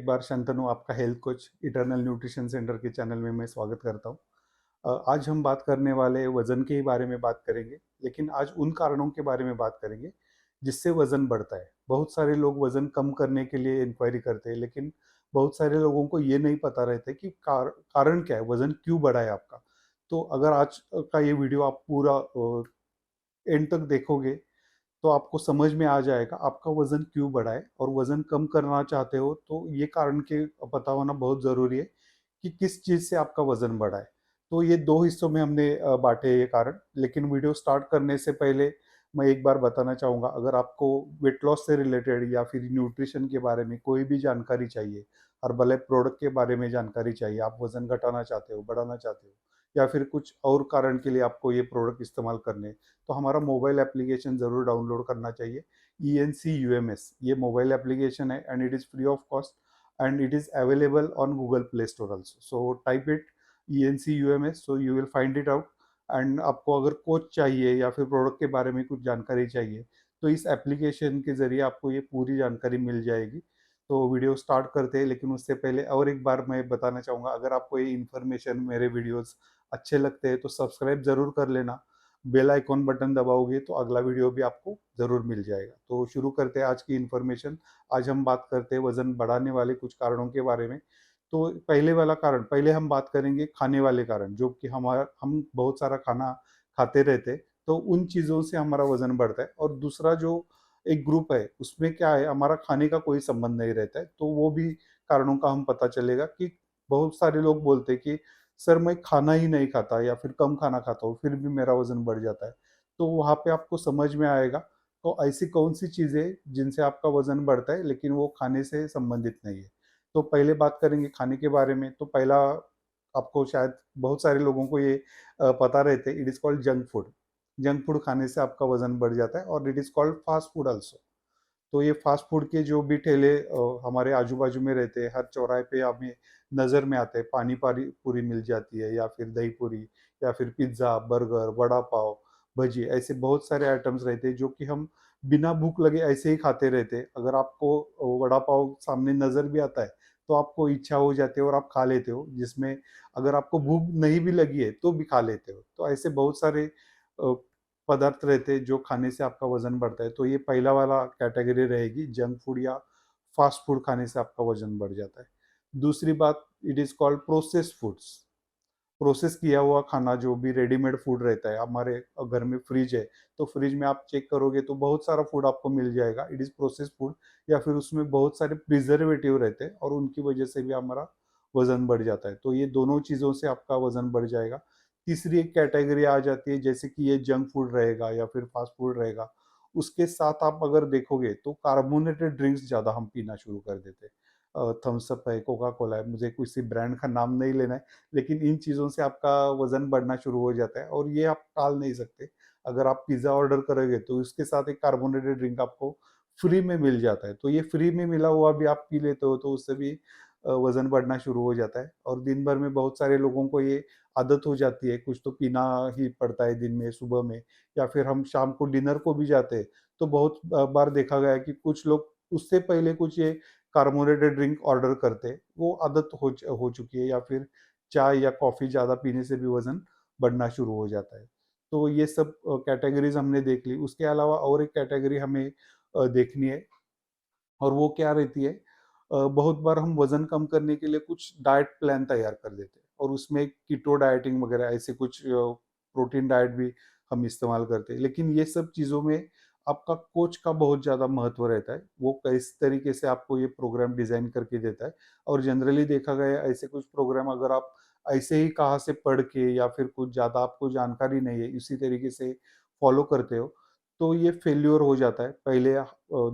बार शंतनु आपका health coach eternal nutrition centre के channel में मैं स्वागत करता हूँ। आज हम बात करने वाले वज़न के बारे में बात करेंगे, लेकिन आज उन कारणों के बारे में बात करेंगे जिससे वज़न बढ़ता है। बहुत सारे लोग वज़न कम करने के लिए इंक्वायरी करते हैं, लेकिन बहुत सारे लोगों को ये नहीं पता रहता है कि कारण क्या है, वज़न क्यों बढ़ा है आपका। तो अगर आज का ये वीडियो आप पूरा एंड तक देखोगे तो आपको समझ में आ जाएगा आपका वज़न क्यों बढ़ा है, और वज़न कम करना चाहते हो तो ये कारण के पता होना बहुत ज़रूरी है कि किस चीज़ से आपका वज़न बढ़ा है। तो ये 2 हिस्सों में हमने बाँटे ये कारण, लेकिन वीडियो स्टार्ट करने से पहले मैं एक बार बताना चाहूँगा, अगर आपको वेट लॉस से रिलेटेड या फिर न्यूट्रिशन के बारे में कोई भी जानकारी चाहिए, हर्बलैप प्रोडक्ट के बारे में जानकारी चाहिए, आप वज़न घटाना चाहते हो, बढ़ाना चाहते हो या फिर कुछ और कारण के लिए आपको ये प्रोडक्ट इस्तेमाल करने हैं, तो हमारा मोबाइल एप्लीकेशन ज़रूर डाउनलोड करना चाहिए। ENC UMS ये मोबाइल एप्लीकेशन है and it is free of cost and it is available on Google Play Store also. So type it ENCUMS, so you will find it out. And आपको अगर coach चाहिए या फिर product के बारे में कुछ जानकारी चाहिए, तो इस एप्लीकेशन के ज़रिए आपको ये पूरी जानकारी मिल जाएगी। तो वीडियो स्टार्ट करते हैं, लेकिन उससे पहले और एक बार मैं बताना चाहूँगा, अगर आपको ये इन्फॉर्मेशन मेरे वीडियोज़ अच्छे लगते हैं तो सब्सक्राइब ज़रूर कर लेना। बेल आइकॉन बटन दबाओगे तो अगला वीडियो भी आपको ज़रूर मिल जाएगा। तो शुरू करते हैं आज की इन्फॉर्मेशन। आज हम बात करते हैं वज़न बढ़ाने वाले कुछ कारणों के बारे में। तो पहले वाला कारण, पहले हम बात करेंगे खाने वाले कारण, जो कि हम बहुत सारा खाना खाते रहते हैं, तो उन चीज़ों से हमारा वज़न बढ़ता है। और दूसरा जो एक ग्रुप है, उसमें क्या है, हमारा खाने का कोई संबंध नहीं रहता है, तो वो भी कारणों का हम पता चलेगा कि बहुत सारे लोग बोलते हैं कि सर मैं खाना ही नहीं खाता या फिर कम खाना खाता हूँ, फिर भी मेरा वज़न बढ़ जाता है। तो वहाँ पे आपको समझ में आएगा तो ऐसी कौन-सी चीज़ें जिनसे आपका वज़न बढ़ता है, लेकिन वो खाने से संबंधित नहीं है। तो पहले बात करेंगे खाने के बारे में, तो पहला आपको शायद बहुत सारे लोगों को ये पता रहते हैं, it is called junk food. Junk food खाने से आपका वज़न बढ़ जाता है और it is called fast food also. तो ये फास्ट फूड के जो भी ठेले हमारे आजू-बाजू में रहते हैं, हर चौराहे पे हमें नज़र में आते हैं। पानी पारी पूरी मिल जाती है या फिर दही पूरी या फिर पिज़्ज़ा, बर्गर, वड़ा पाव, भजी, ऐसे बहुत सारे आइटम्स रहते हैं जो कि हम बिना भूख लगे ऐसे ही खाते रहते हैं। अगर आपको वड़ा पाव सामने नज़र भी आता है, तो आपको इच्छा हो जाती है और आप खा लेते हो, जिसमें अगर आपको भूख नहीं भी लगी है, तो भी खा लेते हो। तो ऐसे बहुत सारे पदार्थ रहते हैं जो खाने से आपका वज़न बढ़ता है। तो ये पहला वाला कैटेगरी रहेगी, जंक फूड या फास्ट फूड खाने से आपका वज़न बढ़ जाता है। दूसरी बात, it is called processed foods. Process किया हुआ खाना, जो भी रेडीमेड फूड रहता है, हमारे घर में फ्रिज है, तो फ्रिज में आप चेक करोगे तो बहुत सारा फूड आपको मिल जाएगा, इट इज़ प्रोसेस्ड फूड, या फिर उसमें बहुत सारे प्रिजर्वेटिव रहते हैं और उनकी वजह से भी हमारा वज़न बढ़ जाता है। तो ये दोनों चीज़ों से आपका वज़न बढ़ जाएगा। तीसरी एक कैटेगरी आ जाती है, जैसे कि ये जंक फूड रहेगा या फिर फास्ट फूड रहेगा, उसके साथ आप अगर देखोगे तो कार्बोनेटेड ड्रिंक्स ज़्यादा हम पीना शुरू कर देते हैं। थम्स अप है, कोका कोला है, मुझे किसी ब्रांड का नाम नहीं लेना है, लेकिन इन चीज़ों से आपका वज़न बढ़ना शुरू हो जाता है और ये आप टाल नहीं सकते। अगर आप पिज़्ज़ा ऑर्डर करोगे तो उसके साथ एक कार्बोनेटेड ड्रिंक आपको फ्री में मिल जाता है। तो ये फ्री में मिला हुआ भी आप पी लेते हो, तो उससे भी वज़न बढ़ना शुरू हो जाता है। और दिन भर में बहुत सारे लोगों को ये आदत हो जाती है, कुछ तो पीना ही पड़ता है दिन में, सुबह में, या फिर हम शाम को डिनर को भी जाते हैं, तो बहुत बार देखा गया है कि कुछ लोग उससे पहले कुछ ये कार्बोनेटेड ड्रिंक ऑर्डर करते हैं। वो आदत हो चुकी है, या फिर चाय या कॉफ़ी ज़्यादा पीने से भी वज़न बढ़ना शुरू हो जाता है। तो ये सब कैटेगरीज़ हमने देख ली। उसके अलावा और एक कैटेगरी हमें देखनी है, और वो क्या रहती है, बहुत बार हम वज़न कम करने के लिए कुछ डाइट प्लान तैयार कर देते हैं और उसमें कीटो डाइटिंग वगैरह ऐसे कुछ प्रोटीन डाइट भी हम इस्तेमाल करते हैं। लेकिन ये सब चीज़ों में आपका कोच का बहुत ज़्यादा महत्व रहता है। वो किस तरीके से आपको ये प्रोग्राम डिज़ाइन करके देता है, और जनरली देखा गया है ऐसे कुछ प्रोग्राम अगर आप ऐसे ही कहाँ से पढ़ के या फिर कुछ ज़्यादा आपको जानकारी नहीं है, इसी तरीके से फॉलो करते हो, तो ये फेल्योर हो जाता है। पहले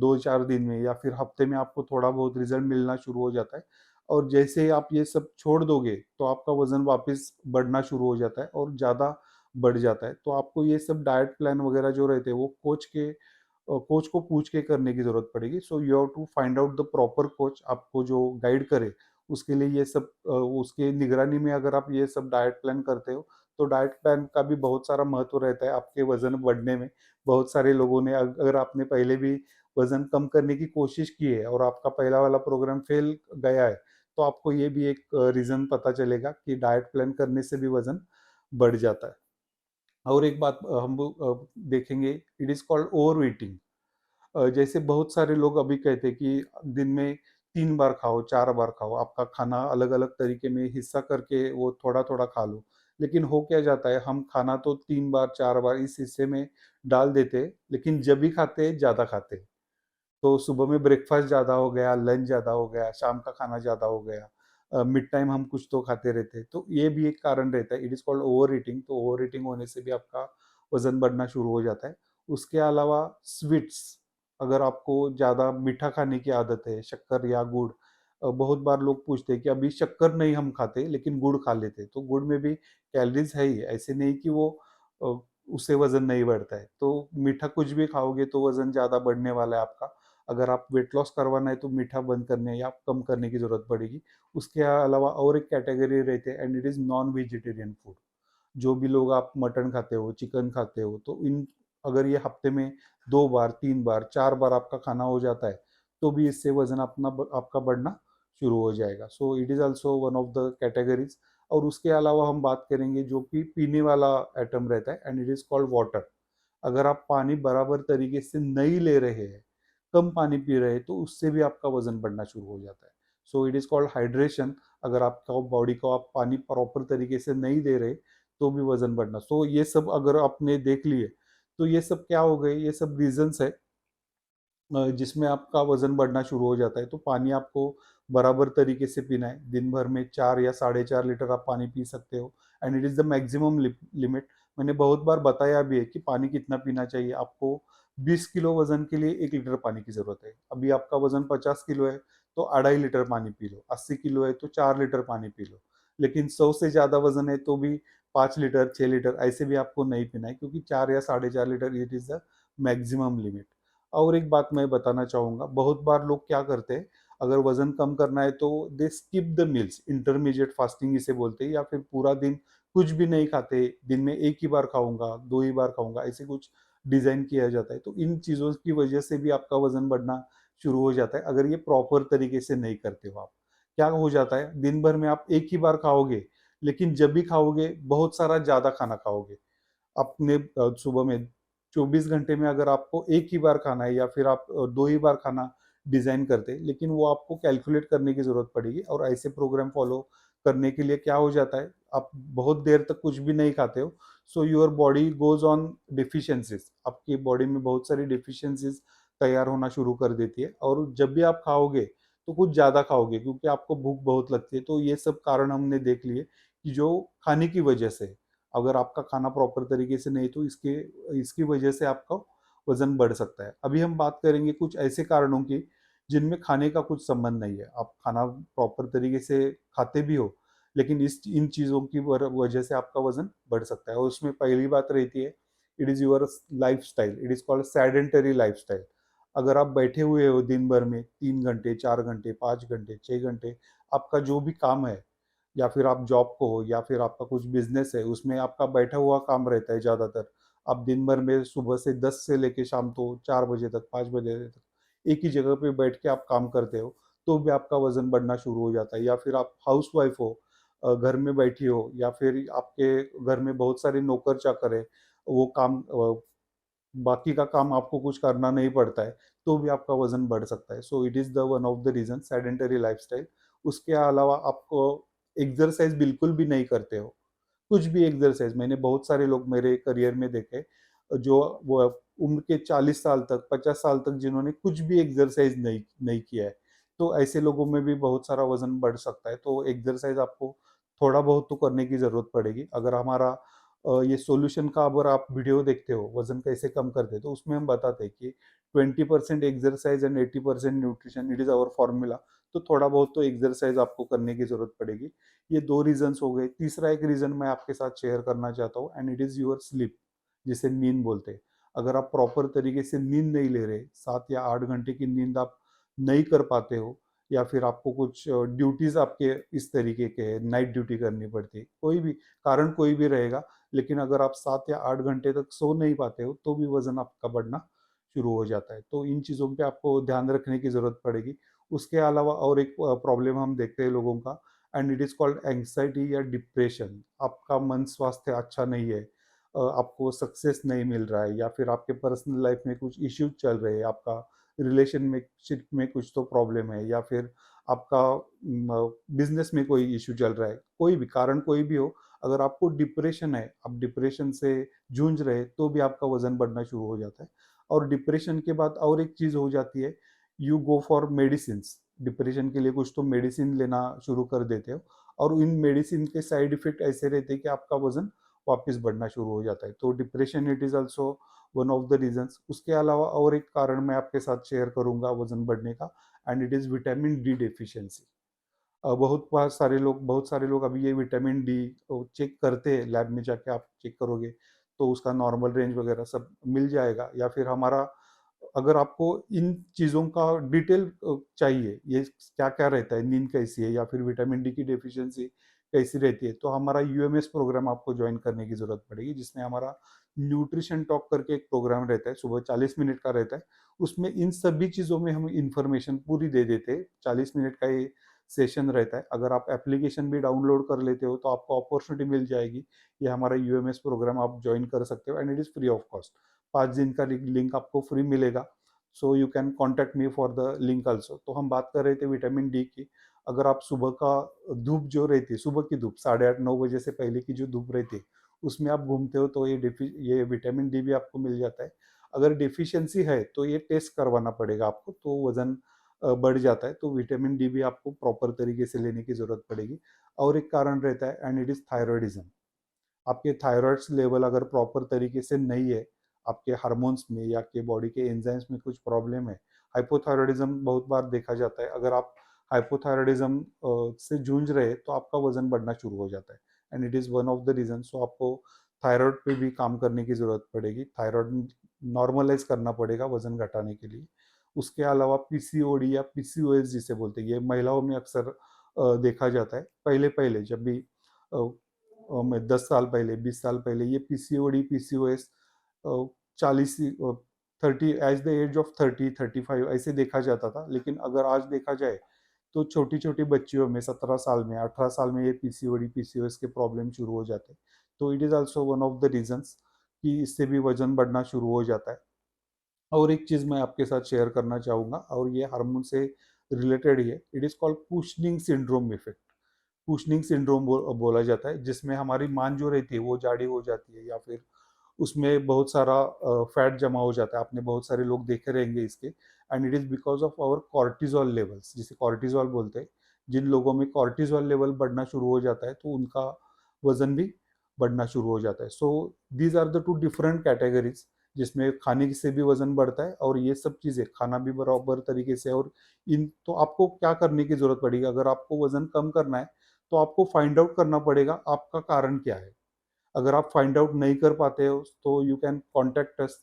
2-4 दिन में या फिर हफ्ते में आपको थोड़ा बहुत रिज़ल्ट मिलना शुरू हो जाता है, और जैसे ही आप ये सब छोड़ दोगे, तो आपका वज़न वापस बढ़ना शुरू हो जाता है और ज़्यादा बढ़ जाता है। तो आपको ये सब डाइट प्लान वगैरह जो रहते हैं, वो कोच को पूछ के करने की ज़रूरत पड़ेगी। So you have to find out the proper coach, आपको जो गाइड करे, उसके लिए ये सब उसके निगरानी में अगर आप ये सब डाइट प्लान करते हो, तो डाइट प्लान का भी बहुत सारा महत्व रहता है आपके वज़न बढ़ने में। बहुत सारे लोगों ने, अगर आपने पहले भी वज़न कम करने की कोशिश की है और आपका पहला वाला प्रोग्राम फेल गया है, तो आपको ये भी एक रीज़न पता चलेगा कि डाइट प्लान करने से भी वज़न बढ़ जाता है। और एक बात हम देखेंगे, it is called over eating. जैसे बहुत सारे लोग अभी कहते हैं कि दिन में 3 बार खाओ, 4 बार खाओ, आपका खाना अलग-अलग तरीके में हिस्सा करके वो थोड़ा-थोड़ा खा लो। लेकिन हो क्या जाता है, हम खाना तो 3 बार, 4 बार इस हिस्से में डाल देते हैं, लेकिन जब भी खाते हैं, ज़्यादा खाते हैं। तो सुबह में ब्रेकफास्ट ज़्यादा हो गया, लंच ज़्यादा हो गया, शाम का खाना ज़्यादा हो गया। मिड टाइम हम कुछ तो खाते रहते हैं, तो ये भी एक कारण रहता है। It is called over eating. तो ओवर ईटिंग होने से भी आपका वज़न बढ़ना शुरू हो जाता है। उसके अलावा स्वीट्स, अगर आपको ज़्यादा मीठा खाने की आदत है, शक्कर या गुड़, बहुत बार लोग पूछते हैं कि अभी शक्कर नहीं हम खाते, लेकिन गुड़ खा लेते हैं। तो गुड़ में भी कैलोरीज़ है ही, ऐसे नहीं कि वो अ, उससे वज़न नहीं बढ़ता है। तो मीठा कुछ भी खाओगे तो वज़न ज़्यादा बढ़ने वाला है आपका। अगर आप वेट लॉस करवाना है तो मीठा बंद करने या कम करने की ज़रूरत पड़ेगी। उसके अलावा और एक कैटेगरी रहती है, and it is non vegetarian food. जो भी लोग, आप मटन खाते हो, चिकन खाते हो, तो इन अगर ये हफ्ते में 2 बार, 3 बार, 4 बार आपका खाना हो जाता है, तो भी इससे वज़न आपका बढ़ना शुरू हो जाएगा। So it is also one of the categories. और उसके अलावा हम बात करेंगे जो कि पीने वाला आइटम रहता है, and it is called water. अगर आप पानी बराबर तरीके से नहीं ले रहे हैं, कम पानी पी रहे हैं, तो उससे भी आपका वज़न बढ़ना शुरू हो जाता है। So it is called hydration. अगर आपका बॉडी को आप पानी प्रॉपर तरीके से नहीं दे रहे, तो भी वज़न बढ़ना। सो ये सब अगर आपने देख लिए, तो ये सब क्या हो गए, ये सब रीज़न्स है जिसमें आपका वज़न बढ़ना शुरू हो जाता है। तो पानी आपको बराबर तरीके से पीना है। दिन भर में 4 या साढ़े 4 लीटर आप पानी पी सकते हो, and it is the maximum limit. मैंने बहुत बार बताया भी है कि पानी कितना पीना चाहिए। आपको 20 किलो वज़न के लिए 1 लीटर पानी की ज़रूरत है। अभी आपका वज़न 50 किलो है, तो 2.5 लीटर पानी पी लो। 80 किलो है, तो 4 लीटर पानी पी लो। लेकिन 100 से ज़्यादा वज़न है, तो भी 5 लीटर, 6 लीटर ऐसे भी आपको नहीं पीना है, क्योंकि 4 या साढ़े 4 litre it is the maximum limit. और एक बात मैं बताना चाहूँगा, बहुत बार लोग क्या करते हैं, अगर वज़न कम करना है तो they skip the meals, intermediate fasting इसे बोलते हैं, या फिर पूरा दिन कुछ भी नहीं खाते, दिन में 1 ही बार खाऊँगा, 2 ही बार खाऊँगा, ऐसे कुछ डिज़ाइन किया जाता है। तो इन चीज़ों की वजह से भी आपका वज़न बढ़ना शुरू हो जाता है, अगर ये प्रॉपर तरीके से नहीं करते हो आप। क्या हो जाता है, दिन भर में आप 1 ही बार खाओगे, लेकिन जब भी खाओगे, बहुत सारा ज़्यादा खाना खाओगे। अपने सुबह में 24 घंटे में अगर आपको 1 ही बार खाना है, या फिर आप 2 ही बार खाना डिज़ाइन करते हैं, लेकिन वो आपको कैलकुलेट करने की ज़रूरत पड़ेगी। और ऐसे प्रोग्राम फ़ॉलो करने के लिए क्या हो जाता है, आप बहुत देर तक कुछ भी नहीं खाते हो, so your body goes on deficiencies, आपकी बॉडी में बहुत सारी डेफिशिएंसीज़ तैयार होना शुरू कर देती है, और जब भी आप खाओगे, तो कुछ ज़्यादा खाओगे, क्योंकि आपको भूख बहुत लगती है। तो ये सब कारण हमने देख लिए कि जो खाने की वजह से, अगर आपका खाना प्रॉपर तरीके से नहीं, तो इसके इसकी वजह से आपका वज़न बढ़ सकता है। अभी हम बात करेंगे कुछ ऐसे कारणों की, जिनमें खाने का कुछ संबंध नहीं है। आप खाना प्रॉपर तरीके से खाते भी हो, लेकिन इस इन चीज़ों की वजह से आपका वज़न बढ़ सकता है। और उसमें पहली बात रहती है, it is your lifestyle, it is called sedentary lifestyle. अगर आप बैठे हुए हो दिन भर में 3 घंटे, 4 घंटे, 5 घंटे, 6 घंटे, आपका जो भी काम है, या फिर आप जॉब को हो, या फिर आपका कुछ बिज़नेस है, उसमें आपका बैठा हुआ काम रहता है ज़्यादातर। आप दिन भर में सुबह से 10 से लेके शाम को 4 बजे तक, 5 बजे तक एक ही जगह पे बैठ के आप काम करते हो, तो भी आपका वज़न बढ़ना शुरू हो जाता है। या फिर आप हाउसवाइफ़ हो, घर में बैठी हो, या फिर आपके घर में बहुत सारे नौकर-चाकर हैं, वो काम बाकी का काम आपको कुछ करना नहीं पड़ता है, तो भी आपका वज़न बढ़ सकता है। So it is the one of the reason, sedentary lifestyle. उसके अलावा आपको एक्सरसाइज़ बिल्कुल भी नहीं करते हो, कुछ भी एक्सरसाइज़, मैंने बहुत सारे लोग मेरे करियर में देखे, जो वो उम्र के 40 साल तक, 50 साल तक, जिन्होंने कुछ भी एक्सरसाइज़ नहीं नहीं किया है। तो ऐसे लोगों में भी बहुत सारा वज़न बढ़ सकता है। तो एक्सरसाइज़ आपको थोड़ा बहुत तो करने की ज़रूरत पड़ेगी। अगर हमारा ये सॉल्यूशन का अगर आप वीडियो देखते हो, वज़न कैसे कम करते हैं, तो उसमें हम बताते हैं कि 20% exercise and 80% nutrition, it is our formula. तो थोड़ा बहुत तो एक्सरसाइज़ आपको करने की ज़रूरत पड़ेगी। ये 2 रीज़न्स हो गए। तीसरा एक रीज़न मैं आपके साथ शेयर करना चाहता हूँ, and it is your sleep, जिसे नींद बोलते हैं। अगर आप प्रॉपर तरीके से नींद नहीं ले रहे, 7 या 8 घंटे की नींद आप नहीं कर पाते हो, या फिर आपको कुछ ड्यूटीज़ आपके इस तरीके के हैं, नाइट ड्यूटी करनी पड़ती है, कोई भी कारण कोई भी रहेगा, लेकिन अगर आप 7 या 8 घंटे तक सो नहीं पाते हो, तो भी वज़न आपका बढ़ना शुरू हो जाता है। तो इन चीज़ों पे आपको ध्यान रखने की ज़रूरत पड़ेगी। उसके अलावा और एक प्रॉब्लम हम देखते हैं लोगों का, and it is called anxiety या डिप्रेशन। आपका मन स्वास्थ्य अच्छा नहीं है, आपको सक्सेस नहीं मिल रहा है, या फिर आपके पर्सनल लाइफ में कुछ इश्यूज चल रहे हैं, आपका रिलेशन में शिप में कुछ तो प्रॉब्लम है, या फिर आपका बिजनेस में कोई इश्यू चल रहा है, कोई भी कारण कोई भी हो, अगर आपको डिप्रेशन है, आप डिप्रेशन से जूझ रहे हैं, तो भी आपका वजन बढ़ना शुरू हो जाता है। और डिप्रेशन के बाद और एक चीज हो जाती है, you go for medicine. Depression के लिए कुछ तो मेडिसिन लेना शुरू कर देते हो, और इन मेडिसिन के साइड इफेक्ट ऐसे रहते हैं कि आपका वजन वापस बढ़ना शुरू हो जाता है। तो depression it is also one of the reasons. उसके अलावा और एक कारण मैं आपके साथ शेयर करूंगा वजन बढ़ने का, and it is vitamin D deficiency. बहुत सारे लोग अभी ये विटामिन डी चेक करते हैं, लैब में जाके आप चेक करोगे तो उसका नॉर्मल रेंज वगैरह सब मिल जाएगा। या फिर हमारा, अगर आपको इन चीज़ों का डिटेल चाहिए, ये क्या क्या रहता है, नींद कैसी है, या फिर विटामिन डी की डेफिशिएंसी कैसी रहती है, तो हमारा यूएमएस प्रोग्राम आपको ज्वाइन करने की जरूरत पड़ेगी, जिसमें हमारा न्यूट्रिशन टॉक करके एक प्रोग्राम रहता है, सुबह 40 मिनट का रहता है। उसमें इन सभी चीज़ों में हम इंफॉर्मेशन पूरी दे देते हैं। 40 मिनट का ये सेशन रहता है। अगर आप एप्लीकेशन भी डाउनलोड कर लेते हो तो आपको अपॉर्चुनिटी मिल जाएगी, ये हमारा यूएमएस प्रोग्राम आप ज्वाइन कर सकते हो, and it is free of cost. 5 दिन का लिंक आपको फ्री मिलेगा, so you can contact me for the link also. तो हम बात कर रहे थे विटामिन डी की। अगर आप सुबह का धूप जो रहती है, सुबह की धूप 8:30-9 बजे से पहले की जो धूप रहती है, उसमें आप घूमते हो तो ये विटामिन डी भी आपको मिल जाता है। अगर डिफिशियंसी है तो ये टेस्ट करवाना पड़ेगा आपको, तो वजन बढ़ जाता है, तो विटामिन डी भी आपको प्रॉपर तरीके से लेने की जरूरत पड़ेगी। और एक कारण रहता है, एंड इट इज थायरॉयडिज्म। आपके थायराइड्स लेवल अगर प्रॉपर तरीके से नहीं है, आपके हार्मोन्स में या आपके बॉडी के एंजाइम्स में कुछ प्रॉब्लम है, हाइपोथायराइडिज्म बहुत बार देखा जाता है। अगर आप हाइपोथायराइडिज्म से जूझ रहे हैं तो आपका वजन बढ़ना शुरू हो जाता है, and it is one of the reason. So आपको थायराइड पे भी काम करने की ज़रूरत पड़ेगी, थायराइड नॉर्मलाइज करना पड़ेगा वजन घटाने के लिए। उसके अलावा पीसीओडी या पीसीओएस जिसे बोलते हैं, ये महिलाओं में अक्सर देखा जाता है। पहले पहले जब भी मैं 10 साल पहले, 20 साल पहले, ये PCOD PCOS 30 as the age of 30-35 ऐसे देखा जाता था। लेकिन अगर आज देखा जाए तो छोटी छोटी बच्चियों में 17 साल में, 18 साल में ये पीसीओडी पीसीओएस के प्रॉब्लम शुरू हो जाते हैं। तो it is also one of the reasons कि इससे भी वजन बढ़ना शुरू हो जाता है। और एक चीज मैं आपके साथ शेयर करना चाहूंगा, और ये हार्मोन से रिलेटेड ही है। It is called cushioning syndrome effect. Cushioning syndrome बोला जाता है, जिसमें हमारी मान जो रहती है वो जाड़ी हो जाती है, या फिर उसमें बहुत सारा फैट जमा हो जाता है। आपने बहुत सारे लोग देखे रहेंगे इसके, and it is because of our cortisol levels, जिसे कॉर्टिजोल बोलते हैं। जिन लोगों में कॉर्टिजोल लेवल बढ़ना शुरू हो जाता है तो उनका वजन भी बढ़ना शुरू हो जाता है। So these are the two different categories, जिसमें खाने से भी वजन बढ़ता है, और ये सब चीजें खाना भी बराबर तरीके से। और इन तो आपको क्या करने की जरूरत पड़ेगी, अगर आपको वजन कम करना है तो आपको फाइंड आउट करना पड़ेगा आपका कारण क्या है। अगर आप फाइंड आउट नहीं कर पाते हो तो यू कैन कॉन्टेक्ट अस।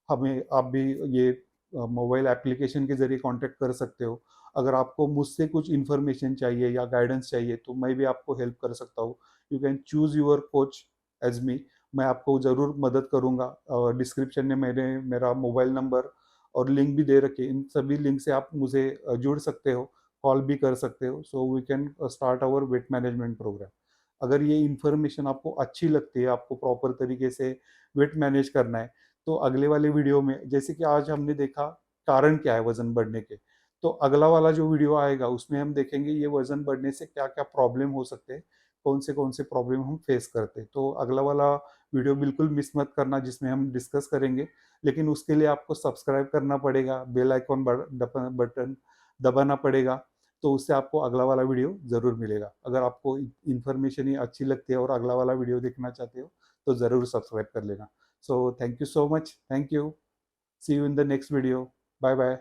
हमें आप भी ये मोबाइल एप्लीकेशन के जरिए कांटेक्ट कर सकते हो। अगर आपको मुझसे कुछ इन्फॉर्मेशन चाहिए या गाइडेंस चाहिए तो मैं भी आपको हेल्प कर सकता हूँ। You can choose your coach as me. मैं आपको ज़रूर मदद करूँगा। डिस्क्रिप्शन में मैंने मेरा मोबाइल नंबर और लिंक भी दे रखे, इन सभी लिंक से आप मुझे जुड़ सकते हो, कॉल भी कर सकते हो। So we can start our weight management program. अगर ये इन्फॉर्मेशन आपको अच्छी लगती है, आपको प्रॉपर तरीके से वेट मैनेज करना है, तो अगले वाले वीडियो में, जैसे कि आज हमने देखा कारण क्या है वजन बढ़ने के, तो अगला वाला जो वीडियो आएगा उसमें हम देखेंगे ये वजन बढ़ने से क्या क्या प्रॉब्लम हो सकते हैं, कौन से प्रॉब्लम हम फेस करते हैं। तो अगला वाला वीडियो बिल्कुल मिस मत करना, जिसमें हम डिस्कस करेंगे। लेकिन उसके लिए आपको सब्सक्राइब करना पड़ेगा, बेल आइकॉन बटन दबाना पड़ेगा, तो उससे आपको अगला वाला वीडियो ज़रूर मिलेगा। अगर आपको इन्फॉर्मेशन ही अच्छी लगती है और अगला वाला वीडियो देखना चाहते हो तो ज़रूर सब्सक्राइब कर लेना। So thank you so much, thank you, see you in the next video, bye bye.